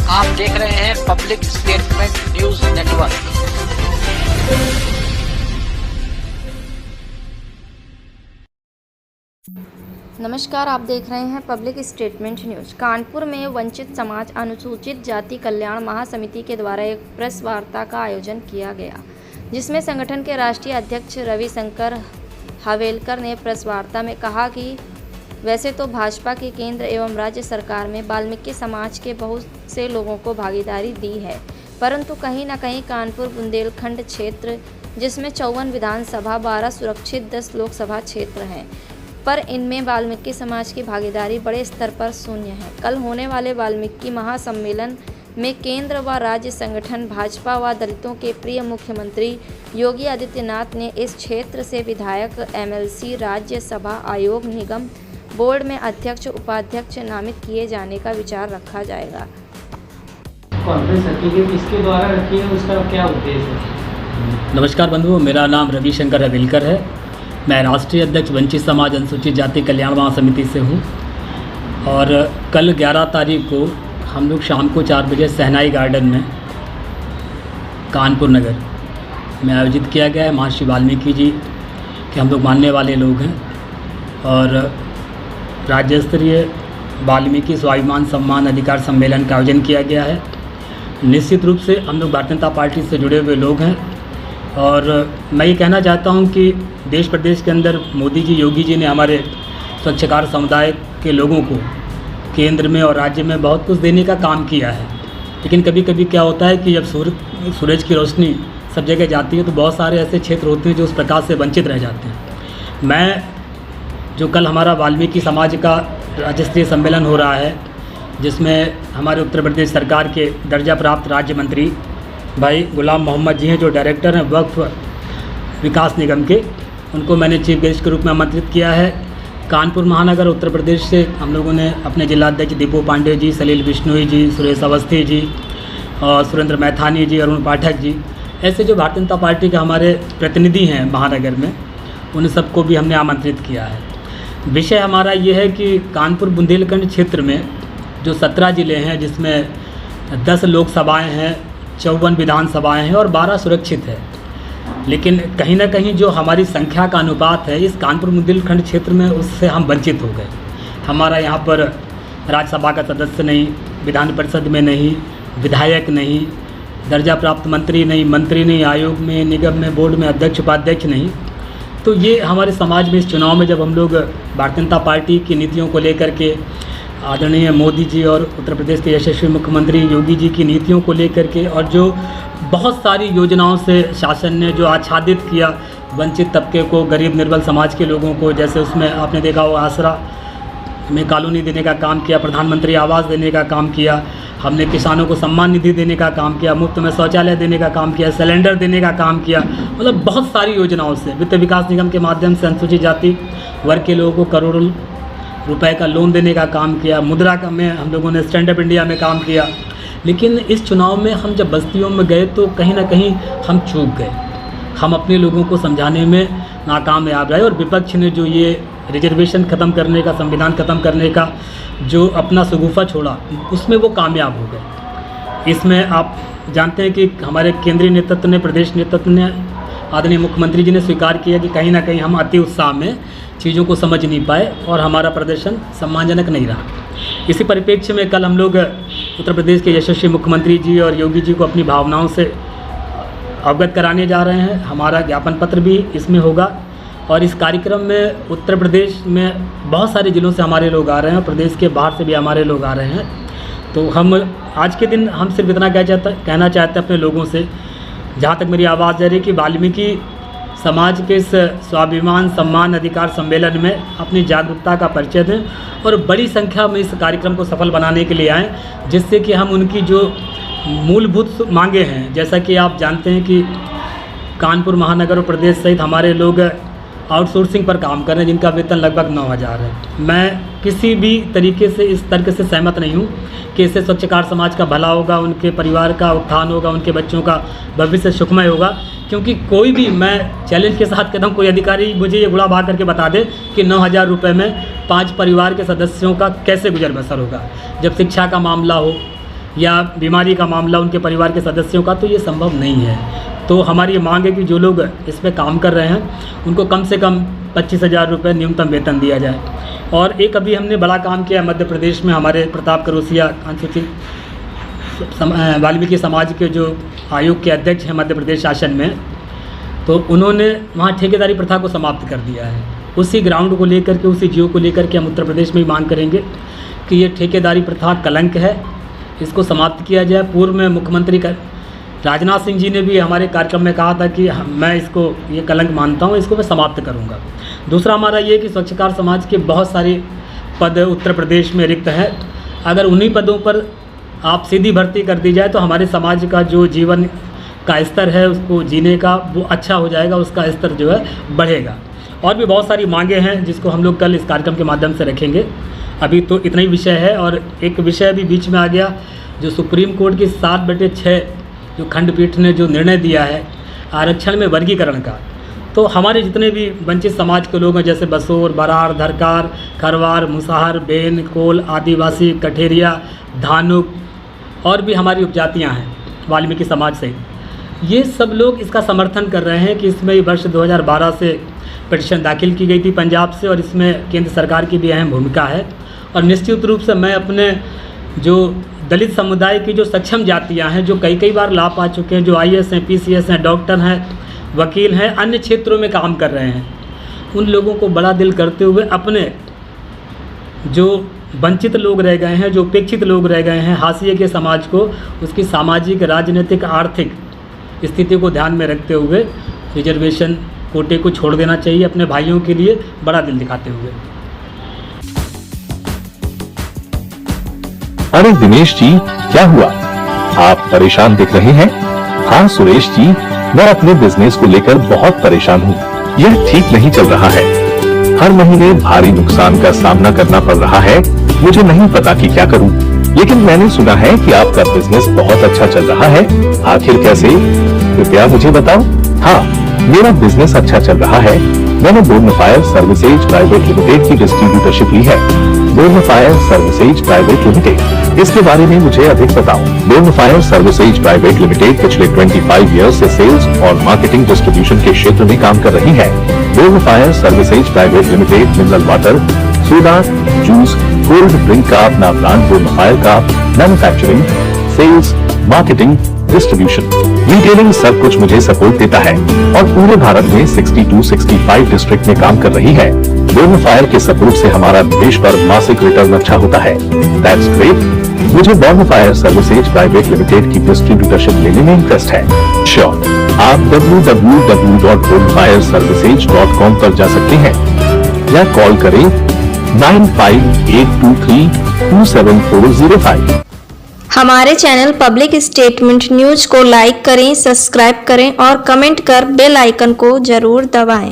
आप देख रहे हैं पब्लिक स्टेटमेंट न्यूज नेटवर्क। नमस्कार, आप देख रहे हैं पब्लिक स्टेटमेंट न्यूज। कानपुर में वंचित समाज अनुसूचित जाति कल्याण महासमिति के द्वारा एक प्रेस वार्ता का आयोजन किया गया, जिसमें संगठन के राष्ट्रीय अध्यक्ष रविशंकर हवेलकर ने प्रेस वार्ता में कहा कि वैसे तो भाजपा की केंद्र एवं राज्य सरकार में वाल्मीकि समाज के बहुत से लोगों को भागीदारी दी है, परंतु कहीं न कहीं कानपुर बुंदेलखंड क्षेत्र, जिसमें 54 विधानसभा, 12 सुरक्षित, 10 लोकसभा क्षेत्र हैं, पर इनमें वाल्मीकि समाज की भागीदारी बड़े स्तर पर शून्य है। कल होने वाले वाल्मीकि महासम्मेलन में केंद्र व राज्य संगठन भाजपा व दलितों के प्रिय मुख्यमंत्री योगी आदित्यनाथ ने इस क्षेत्र से विधायक, एमएलसी, राज्यसभा आयोग, निगम बोर्ड में अध्यक्ष, उपाध्यक्ष नामित किए जाने का विचार रखा जाएगा। कॉन्फ्रेंस रखी गई, किसके द्वारा रखी है, उसका क्या उद्देश्य है? नमस्कार बंधुओं, मेरा नाम रविशंकर हवेलकर है। मैं राष्ट्रीय अध्यक्ष वंचित समाज अनुसूचित जाति कल्याण महासमिति से हूँ। और कल 11 तारीख को हम लोग शाम को 4 बजे सहनाई गार्डन में कानपुर नगर में आयोजित किया गया है। महर्षि वाल्मीकि जी के हम लोग मानने वाले लोग हैं और राज्य स्तरीय वाल्मीकि स्वाभिमान सम्मान अधिकार सम्मेलन का आयोजन किया गया है। निश्चित रूप से हम लोग भारतीय जनता पार्टी से जुड़े हुए लोग हैं और मैं ये कहना चाहता हूं कि देश प्रदेश के अंदर मोदी जी, योगी जी ने हमारे स्वच्छकार समुदाय के लोगों को केंद्र में और राज्य में बहुत कुछ देने का काम किया है। लेकिन कभी कभी क्या होता है कि जब सूरज की रोशनी सब जगह जाती है तो बहुत सारे ऐसे क्षेत्र होते हैं जो उस प्रकाश से वंचित रह जाते हैं। मैं जो कल हमारा वाल्मीकि समाज का राज्य स्तरीय सम्मेलन हो रहा है, जिसमें हमारे उत्तर प्रदेश सरकार के दर्जा प्राप्त राज्य मंत्री भाई गुलाम मोहम्मद जी हैं, जो डायरेक्टर हैं वक्फ विकास निगम के, उनको मैंने चीफ गेस्ट के रूप में आमंत्रित किया है। कानपुर महानगर उत्तर प्रदेश से हम लोगों ने अपने जिलाध्यक्ष दीपू पांडे जी, सलील बिश्नोई जी, सुरेश अवस्थी जी और सुरेंद्र मैथानी जी, अरुण पाठक जी, ऐसे जो भारतीय जनता पार्टी के हमारे प्रतिनिधि हैं महानगर में, उन सबको भी हमने आमंत्रित किया है। विषय हमारा ये है कि कानपुर बुंदेलखंड क्षेत्र में जो 17 ज़िले हैं, जिसमें 10 लोकसभाएं हैं, 54 विधानसभाएं हैं और 12 सुरक्षित है, लेकिन कहीं ना कहीं जो हमारी संख्या का अनुपात है इस कानपुर बुंदेलखंड क्षेत्र में, उससे हम वंचित हो गए। हमारा यहाँ पर राज्यसभा का सदस्य नहीं, विधान परिषद में नहीं, विधायक नहीं, दर्जा प्राप्त मंत्री नहीं, आयोग में, निगम में, बोर्ड में अध्यक्ष, उपाध्यक्ष नहीं। तो ये हमारे समाज में इस चुनाव में जब हम लोग भारतीय जनता पार्टी की नीतियों को लेकर के, आदरणीय मोदी जी और उत्तर प्रदेश के यशस्वी मुख्यमंत्री योगी जी की नीतियों को लेकर के, और जो बहुत सारी योजनाओं से शासन ने जो आच्छादित किया वंचित तबके को, गरीब निर्बल समाज के लोगों को, जैसे उसमें आपने देखा हो आसरा में कॉलोनी देने का काम किया, प्रधानमंत्री आवास देने का काम किया, हमने किसानों को सम्मान निधि देने का काम किया, मुफ्त में शौचालय देने का काम किया, सिलेंडर देने का काम किया, मतलब बहुत सारी योजनाओं से वित्त विकास निगम के माध्यम से अनुसूचित जाति वर्ग के लोगों को करोड़ों रुपए का लोन देने का काम किया, मुद्रा का में हम लोगों ने स्टैंड अप इंडिया में काम किया। लेकिन इस चुनाव में हम जब बस्तियों में गए तो कहीं ना कहीं हम चूक गए, हम अपने लोगों को समझाने में नाकामयाब रहे और विपक्ष ने जो ये रिजर्वेशन ख़त्म करने का, संविधान ख़त्म करने का जो अपना शगुफा छोड़ा, उसमें वो कामयाब हो गए। इसमें आप जानते हैं कि हमारे केंद्रीय नेतृत्व ने, प्रदेश नेतृत्व ने, आदरणीय मुख्यमंत्री जी ने स्वीकार किया कि कहीं ना कहीं हम अति उत्साह में चीज़ों को समझ नहीं पाए और हमारा प्रदर्शन सम्मानजनक नहीं रहा। इसी परिप्रेक्ष्य में कल हम लोग उत्तर प्रदेश के यशस्वी मुख्यमंत्री जी और योगी जी को अपनी भावनाओं से अवगत कराने जा रहे हैं। हमारा ज्ञापन पत्र भी इसमें होगा और इस कार्यक्रम में उत्तर प्रदेश में बहुत सारे ज़िलों से हमारे लोग आ रहे हैं और प्रदेश के बाहर से भी हमारे लोग आ रहे हैं। तो हम आज के दिन हम सिर्फ इतना कहना चाहते हैं अपने लोगों से, जहाँ तक मेरी आवाज़ जा रही है, कि वाल्मीकि समाज के इस स्वाभिमान सम्मान अधिकार सम्मेलन में अपनी जागरूकता का परिचय दें और बड़ी संख्या में इस कार्यक्रम को सफल बनाने के लिए आएँ, जिससे कि हम उनकी जो मूलभूत मांगे हैं, जैसा कि आप जानते हैं कि कानपुर महानगर और प्रदेश सहित हमारे लोग आउटसोर्सिंग पर काम कर रहे हैं, जिनका वेतन लगभग 9,000 है। मैं किसी भी तरीके से इस तर्क से सहमत नहीं हूँ कि इससे स्वच्छकार समाज का भला होगा, उनके परिवार का उत्थान होगा, उनके बच्चों का भविष्य सुखमय होगा। क्योंकि कोई भी, मैं चैलेंज के साथ कहता हूँ, कोई अधिकारी मुझे ये गुड़ा भाग करके बता दे कि 9,000 रुपये में 5 परिवार के सदस्यों का कैसे गुजर बसर होगा। जब शिक्षा का मामला हो या बीमारी का मामला उनके परिवार के सदस्यों का, तो ये संभव नहीं है। तो हमारी ये मांग है कि जो लोग इस पे काम कर रहे हैं उनको कम से कम 25,000 रुपये न्यूनतम वेतन दिया जाए। और एक अभी हमने बड़ा काम किया मध्य प्रदेश में, हमारे प्रताप करोसिया अनुसूचित वाल्मीकि समाज के जो आयोग के अध्यक्ष हैं मध्य प्रदेश शासन में, तो उन्होंने वहाँ ठेकेदारी प्रथा को समाप्त कर दिया है। उसी ग्राउंड को लेकर के, उसी जियो को लेकर के हम उत्तर प्रदेश में ही मांग करेंगे कि ये ठेकेदारी प्रथा कलंक है, इसको समाप्त किया जाए। पूर्व में मुख्यमंत्री राजनाथ सिंह जी ने भी हमारे कार्यक्रम में कहा था कि मैं इसको ये कलंक मानता हूँ, इसको मैं समाप्त करूँगा। दूसरा हमारा ये कि स्वच्छकार समाज के बहुत सारे पद उत्तर प्रदेश में रिक्त हैं। अगर उन्हीं पदों पर आप सीधी भर्ती कर दी जाए तो हमारे समाज का जो जीवन का स्तर है, उसको जीने का वो अच्छा हो जाएगा, उसका स्तर जो है बढ़ेगा। और भी बहुत सारी मांगें हैं जिसको हम लोग कल इस कार्यक्रम के माध्यम से रखेंगे। अभी तो इतना ही विषय है। और एक विषय भी बीच में आ गया, जो सुप्रीम कोर्ट की 7/6 जो खंडपीठ ने जो निर्णय दिया है आरक्षण में वर्गीकरण का, तो हमारे जितने भी वंचित समाज के लोग हैं, जैसे बसोर, बरार, धरकार, खरवार, मुसहर, बेन, कोल, आदिवासी, कठेरिया, धानुक और भी हमारी उपजातियां हैं वाल्मीकि समाज से, ये सब लोग इसका समर्थन कर रहे हैं कि इसमें वर्ष 2012 से पिटीशन दाखिल की गई थी पंजाब से, और इसमें केंद्र सरकार की भी अहम भूमिका है। और निश्चित रूप से मैं अपने जो दलित समुदाय की जो सक्षम जातियां हैं, जो कई बार लाभ पा चुके हैं, जो IAS हैं, PCS हैं, डॉक्टर हैं, वकील हैं, अन्य क्षेत्रों में काम कर रहे हैं, उन लोगों को बड़ा दिल करते हुए अपने जो वंचित लोग रह गए हैं, जो उपेक्षित लोग रह गए हैं, हाशिए के समाज को उसकी सामाजिक, राजनीतिक, आर्थिक स्थिति को ध्यान में रखते हुए रिजर्वेशन कोटे को छोड़ देना चाहिए अपने भाइयों के लिए, बड़ा दिल दिखाते हुए। अरे दिनेश जी, क्या हुआ? आप परेशान दिख रहे हैं। हाँ सुरेश जी, मैं अपने बिजनेस को लेकर बहुत परेशान हूँ। यह ठीक नहीं चल रहा है। हर महीने भारी नुकसान का सामना करना पड़ रहा है। मुझे नहीं पता कि क्या करूँ, लेकिन मैंने सुना है कि आपका बिजनेस बहुत अच्छा चल रहा है। आखिर कैसे, कृपया मुझे बताओ। हाँ, मेरा बिजनेस अच्छा चल रहा है। मैंने बोर्नफायर सर्विसेज प्राइवेट लिमिटेड की डिस्ट्रीब्यूटरशिप ली है। बोर्नफायर सर्विसेज प्राइवेट लिमिटेड, इसके बारे में मुझे अधिक बताओ। बोर्नफायर सर्विसेज प्राइवेट लिमिटेड पिछले 25 ईयर्स से सेल्स और मार्केटिंग डिस्ट्रीब्यूशन के क्षेत्र में काम कर रही है। Bornfire services private limited mineral water, soda, juice, cold drink का अपना ब्रांड बोर्नफायर का manufacturing, sales, marketing, distribution, retailing सब कुछ मुझे सपोर्ट देता है और पूरे भारत में 62-65 डिस्ट्रिक्ट में काम कर रही है। बोर्नफायर के सपोर्ट से हमारा देश पर मासिक रिटर्न अच्छा होता है। That's great. मुझे बोर्नफायर सर्विसेज प्राइवेट लिमिटेड की डिस्ट्रीब्यूटरशिप लेने में इंटरेस्ट है। श्योर, आप www.bournfireservices.com पर जा सकते हैं या कॉल करें 9582327405। हमारे चैनल पब्लिक स्टेटमेंट न्यूज को लाइक करें, सब्सक्राइब करें और कमेंट कर बेल आइकन को जरूर दबाएं।